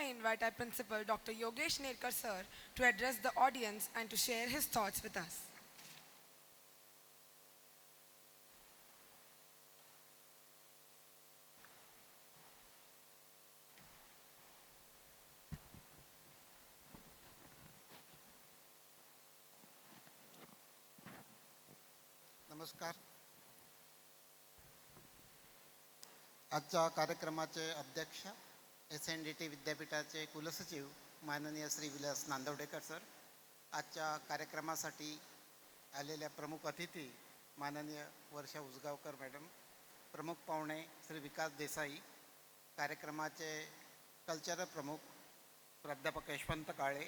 invite our principal, Dr. Yogesh Nerkar sir, to address the audience and to share his thoughts with us. नमस्कार. आजच्या कार्यक्रमाचे अध्यक्ष SNDT विद्यापीठाचे कुलसचिव माननीय श्री विलास नांदवडेकर सर, आजच्या कार्यक्रमासाठी आलेल्या प्रमुख अतिथी माननीय वर्षा उसगावकर मॅडम, प्रमुख पाहुणे श्री विकास देसाई, कार्यक्रमाचे कल्चरल प्रमुख प्राध्यापक यशवंत काळे,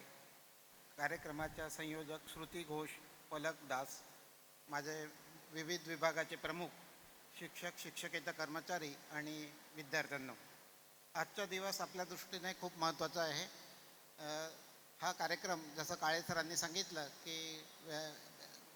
कार्यक्रमाच्या संयोजक श्रुती घोष, पलक दास, माझे विविध विभागाचे प्रमुख, शिक्षक, शिक्षकेतर कर्मचारी आणि विद्यार्थ्यांनो, आजचा दिवस आपल्या दृष्टीने खूप महत्त्वाचा आहे. हा कार्यक्रम जसं काळे सरांनी सांगितलं की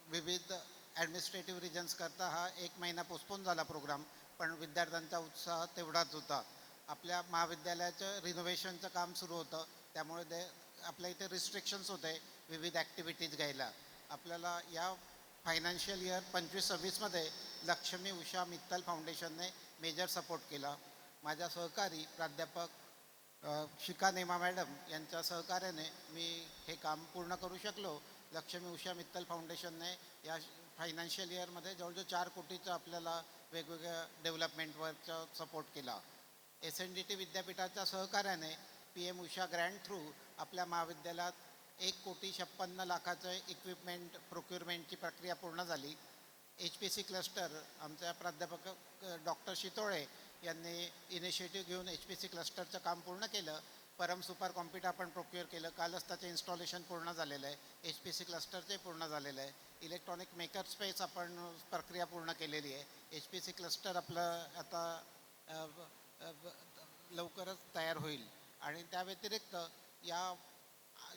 विविध ॲडमिनिस्ट्रेटिव्ह रिजन्सकरता हा 1 महिना पोस्टपोन झाला प्रोग्राम, पण विद्यार्थ्यांचा उत्साह तेवढाच होता. आपल्या महाविद्यालयाचं रिनोव्हेशनचं काम सुरू होतं, त्यामुळे आपल्या इथे रिस्ट्रिक्शन्स होते विविध ॲक्टिव्हिटीज घ्यायला. आपल्याला या फायनान्शियल इयर 25-26मध्ये लक्ष्मी उषा मित्तल फाउंडेशनने मेजर सपोर्ट केला. माझ्या सहकारी प्राध्यापक शिखा नेमा मॅडम यांच्या सहकार्याने मी हे काम पूर्ण करू शकलो. लक्ष्मी उषा मित्तल फाउंडेशनने या फायनान्शियल इयरमध्ये जवळजवळ 4 कोटीचा आपल्याला वेगवेगळ्या डेव्हलपमेंट वर्कचा सपोर्ट केला. SNDT विद्यापीठाच्या सहकार्याने PM उषा ग्रँट थ्रू आपल्या महाविद्यालयात 1,56,00,000चं इक्विपमेंट प्रोक्युरमेंटची प्रक्रिया पूर्ण झाली. HPC क्लस्टर आमच्या प्राध्यापक डॉक्टर शितोळे यांनी इनिशिएटिव्ह घेऊन HPC क्लस्टरचं काम पूर्ण केलं. परम सुपर कॉम्प्युटर आपण प्रोक्युअर केलं, कालच त्याचं इन्स्टॉलेशन पूर्ण झालेलं आहे. HPC क्लस्टरचे पूर्ण झालेलं आहे. इलेक्ट्रॉनिक मेकर स्पेस आपण प्रक्रिया पूर्ण केलेली आहे. HPC क्लस्टर आपलं आता लवकरच तयार होईल. आणि त्या व्यतिरिक्त या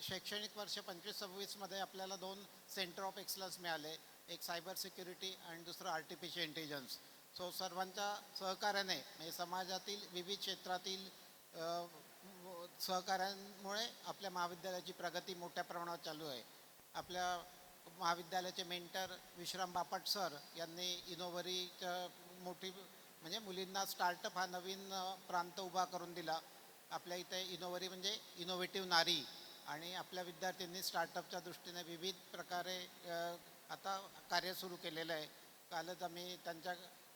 शैक्षणिक वर्ष 25-26मध्ये आपल्याला 2 सेंटर ऑफ एक्सलन्स मिळाले, एक सायबर सिक्युरिटी आणि दुसरं आर्टिफिशियल इंटेलिजन्स. सो सर्वांच्या सहकार्याने म्हणजे समाजातील विविध क्षेत्रातील सहकार्यांमुळे आपल्या महाविद्यालयाची प्रगती मोठ्या प्रमाणावर चालू आहे. आपल्या महाविद्यालयाचे मेंटर विश्राम बापट सर यांनी इनोव्हरीच्या मोठी म्हणजे मुलींना स्टार्टअप हा नवीन प्रांत उभा करून दिला. आपल्या इथे इनोव्हरी म्हणजे इनोव्हेटिव्ह नारी, आणि आपल्या विद्यार्थ्यांनी स्टार्टअपच्या दृष्टीने विविध प्रकारे आता कार्य सुरू केलेलं आहे. कालच आम्ही त्यांच्या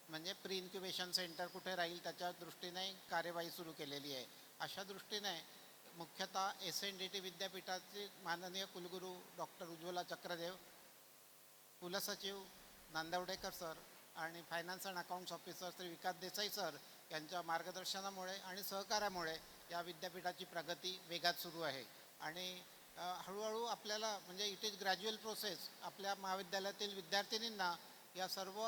म्हणजे प्री इन्क्युबेशन सेंटर कुठे राहील त्याच्या दृष्टीने कार्यवाही सुरू केलेली आहे. अशा दृष्टीने मुख्यतः SNDT विद्यापीठाचे माननीय कुलगुरू डॉक्टर उज्ज्वला चक्रदेव, कुलसचिव नांदवडेकर सर आणि finance and accounts officer Shri Vikas Desai sir यांच्या मार्गदर्शनामुळे आणि सहकार्यामुळे या विद्यापीठाची प्रगती वेगात सुरू आहे. आणि हळूहळू आपल्याला म्हणजे इट इज ग्रॅज्युअल प्रोसेस. आपल्या महाविद्यालयातील विद्यार्थिनींना या सर्व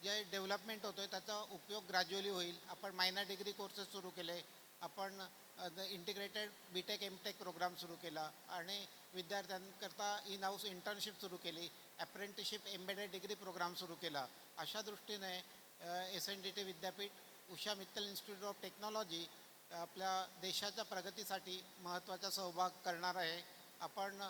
जे डेव्हलपमेंट होतो आहे त्याचा उपयोग ग्रॅज्युअली होईल. आपण मायनर डिग्री कोर्सेस सुरू केले, आपण इंटिग्रेटेड BTech MTech प्रोग्राम सुरू केला आणि विद्यार्थ्यांकरता इन हाऊस इंटर्नशिप सुरू केली, अप्रेंटिसशिप एम्बेडेड डिग्री प्रोग्राम सुरू केला. अशा दृष्टीने SNDT विद्यापीठ Usha Mittal institute of technology आपल्या देशाच्या प्रगतीसाठी महत्त्वाचा सहभाग करणार आहे. आपण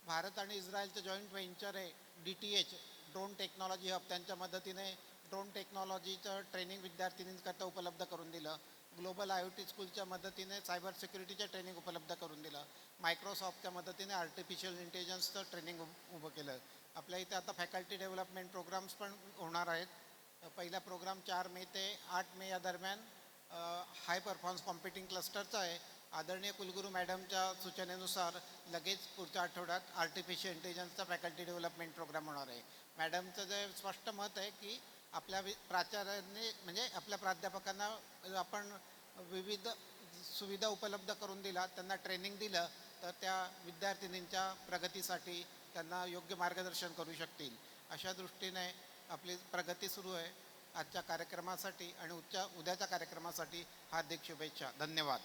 भारत आणि इस्रायलचं जॉईंट व्हेंचर आहे DTH ड्रोन टेक्नॉलॉजी हब, त्यांच्या मदतीने ड्रोन टेक्नॉलॉजीचं ट्रेनिंग विद्यार्थिनींकरता उपलब्ध करून दिलं. ग्लोबल IoT स्कूलच्या मदतीने सायबर सिक्युरिटीचं ट्रेनिंग उपलब्ध करून दिलं. मायक्रोसॉफ्टच्या मदतीने आर्टिफिशियल इंटेलिजन्सचं ट्रेनिंग उभं केलं. आपल्या इथे आता फॅकल्टी डेव्हलपमेंट प्रोग्राम्स पण होणार आहेत. पहिला प्रोग्राम 4 मे ते 8 मे या दरम्यान हाय परफॉर्मन्स कॉम्प्युटिंग क्लस्टरचा आहे. आदरणीय कुलगुरू मॅडमच्या सूचनेनुसार लगेच पुढच्या आठवड्यात आर्टिफिशियल इंटेलिजन्सचा फॅकल्टी डेव्हलपमेंट प्रोग्राम होणार आहे. मॅडमचं जे स्पष्ट मत आहे की आपल्या प्राचार्यांनी म्हणजे आपल्या प्राध्यापकांना आपण विविध सुविधा उपलब्ध करून दिला, त्यांना ट्रेनिंग दिलं तर त्या विद्यार्थिनींच्या प्रगतीसाठी त्यांना योग्य मार्गदर्शन करू शकतील. अशा दृष्टीने आपली प्रगती सुरू आहे. आजच्या कार्यक्रमासाठी आणि उद्याच्या कार्यक्रमासाठी हार्दिक शुभेच्छा. धन्यवाद.